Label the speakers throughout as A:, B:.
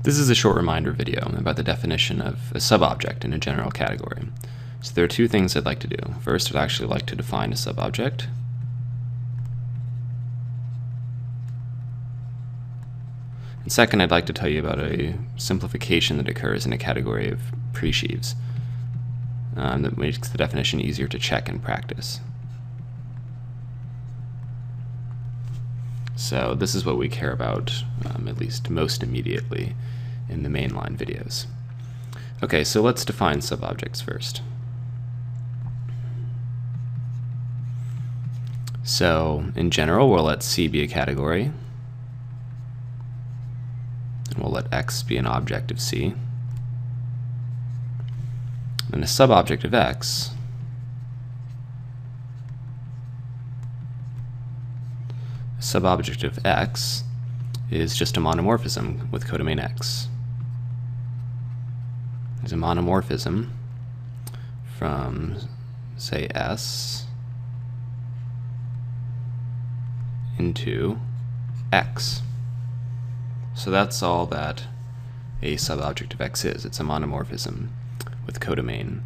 A: This is a short reminder video about the definition of a subobject in a general category. So there are two things I'd like to do. First, I'd actually like to define a subobject. And second, I'd like to tell you about a simplification that occurs in a category of presheaves that makes the definition easier to check in practice. So this is what we care about, at least most immediately, in the mainline videos. Okay, so let's define subobjects first. So in general, we'll let C be a category, and we'll let X be an object of C. And a subobject of X subobject of X is just a monomorphism with codomain X. There's a monomorphism from, say, S into X. So that's all that a subobject of X is. It's a monomorphism with codomain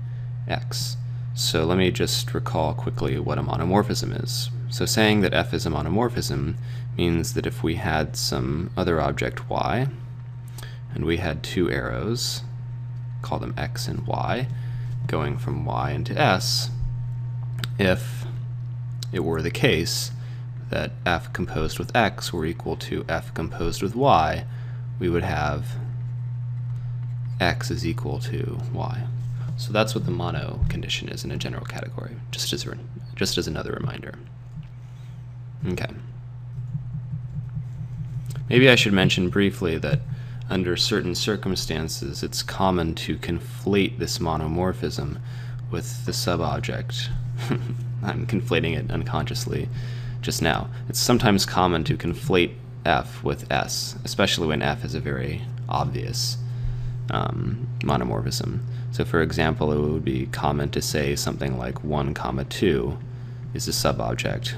A: X. So let me just recall quickly what a monomorphism is. So saying that F is a monomorphism means that if we had some other object Y, and we had two arrows, call them X and Y, going from Y into S, if it were the case that F composed with X were equal to F composed with Y, we would have X is equal to Y. So that's what the mono condition is in a general category, just as another reminder. Okay. Maybe I should mention briefly that under certain circumstances it's common to conflate this monomorphism with the subobject. I'm conflating it unconsciously just now. It's sometimes common to conflate F with S, especially when F is a very obvious monomorphism. So for example, it would be common to say something like 1, 2 is a subobject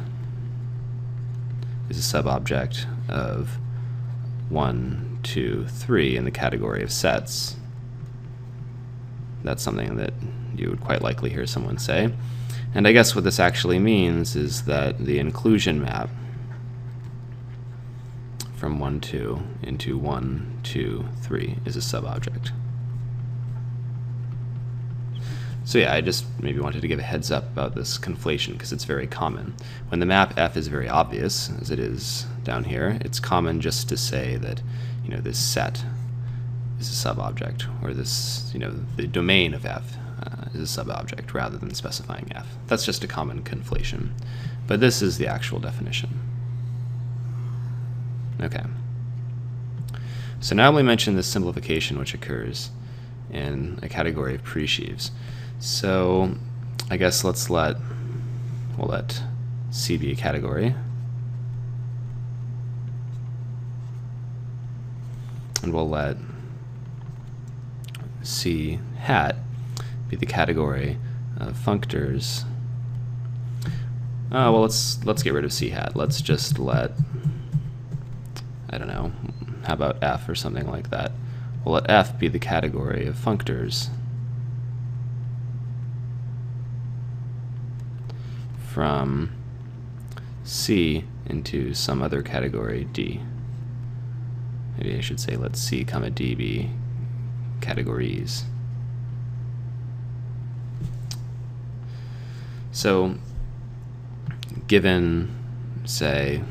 A: of 1, 2, 3 in the category of sets. That's something that you would quite likely hear someone say. And I guess what this actually means is that the inclusion map from 1, 2 into 1, 2, 3 is a subobject. So yeah, I just maybe wanted to give a heads up about this conflation because it's very common. When the map F is very obvious, as it is down here, it's common just to say that, you know, this set is a subobject, or this, you know, the domain of F is a subobject rather than specifying F. That's just a common conflation. But this is the actual definition. Okay. So now we mention this simplification which occurs in a category of presheaves. So I guess we'll let C be a category, and we'll let C hat be the category of functors. Well, let's get rid of C hat. Let's just let, I don't know, how about F or something like that. We'll let F be the category of functors from C into some other category, D. Maybe I should say let C, D be categories. So given two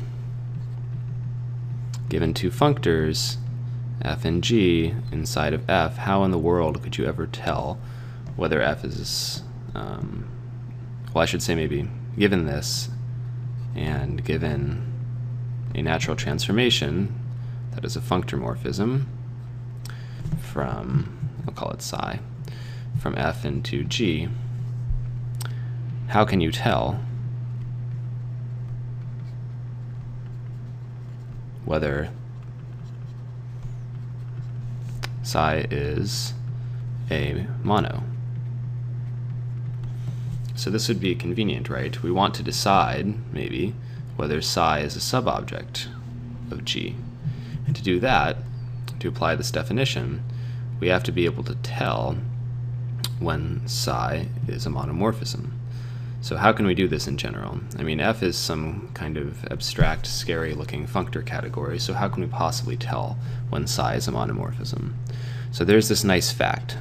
A: functors, F and G, inside of F, how in the world could you ever tell whether F is, well, I should say maybe given this, and given a natural transformation that is a functor morphism from, I'll call it psi, from F into G, how can you tell whether psi is a mono? So this would be convenient, right? We want to decide, maybe, whether psi is a subobject of G. And to do that, to apply this definition, we have to be able to tell when psi is a monomorphism. So how can we do this in general? I mean, F is some kind of abstract, scary-looking functor category, so how can we possibly tell when psi is a monomorphism? So there's this nice fact.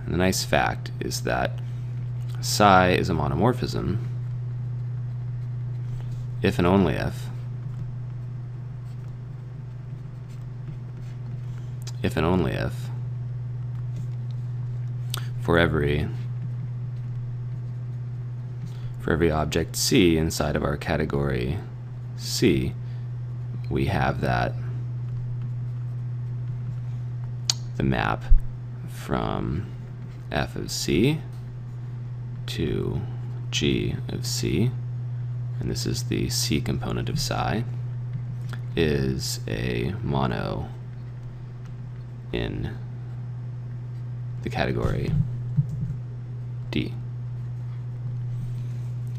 A: And the nice fact is that psi is a monomorphism if and only if and only if for every object C inside of our category C, we have that the map from F of C to G of C, and this is the C component of psi, is a mono in the category D.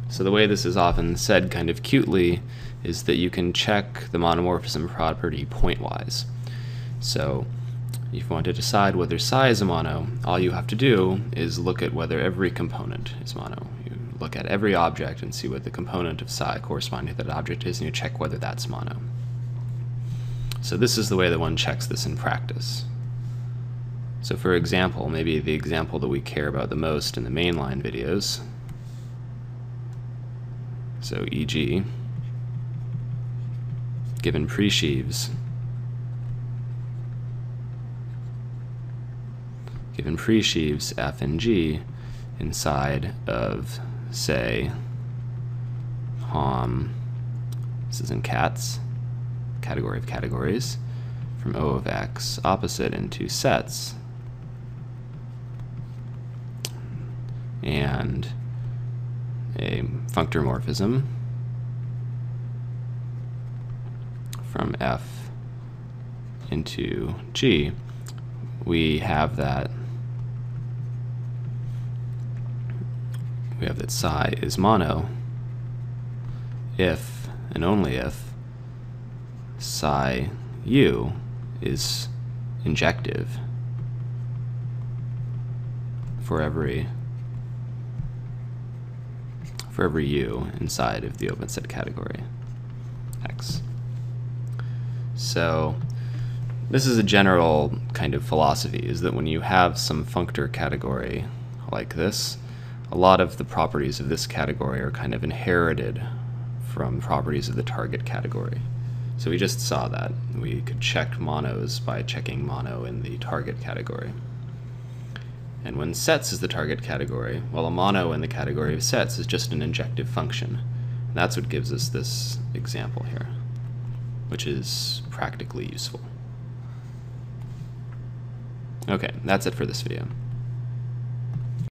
A: So the way this is often said kind of cutely is that you can check the monomorphism property pointwise. So if you want to decide whether psi is a mono, all you have to do is look at whether every component is mono. You look at every object and see what the component of psi corresponding to that object is, and you check whether that's mono. So this is the way that one checks this in practice. So for example, maybe the example that we care about the most in the mainline videos, so e.g., given presheaves F and G inside of, say, this is in cats, category of categories, from O of X opposite into sets, and a functor morphism from F into G, we have that psi is mono if and only if psi u is injective for every u inside of the open set category X. So this is a general kind of philosophy, is that when you have some functor category like this, a lot of the properties of this category are kind of inherited from properties of the target category. So we just saw that. We could check monos by checking mono in the target category. And when sets is the target category, well, a mono in the category of sets is just an injective function. And that's what gives us this example here, which is practically useful. Okay, that's it for this video.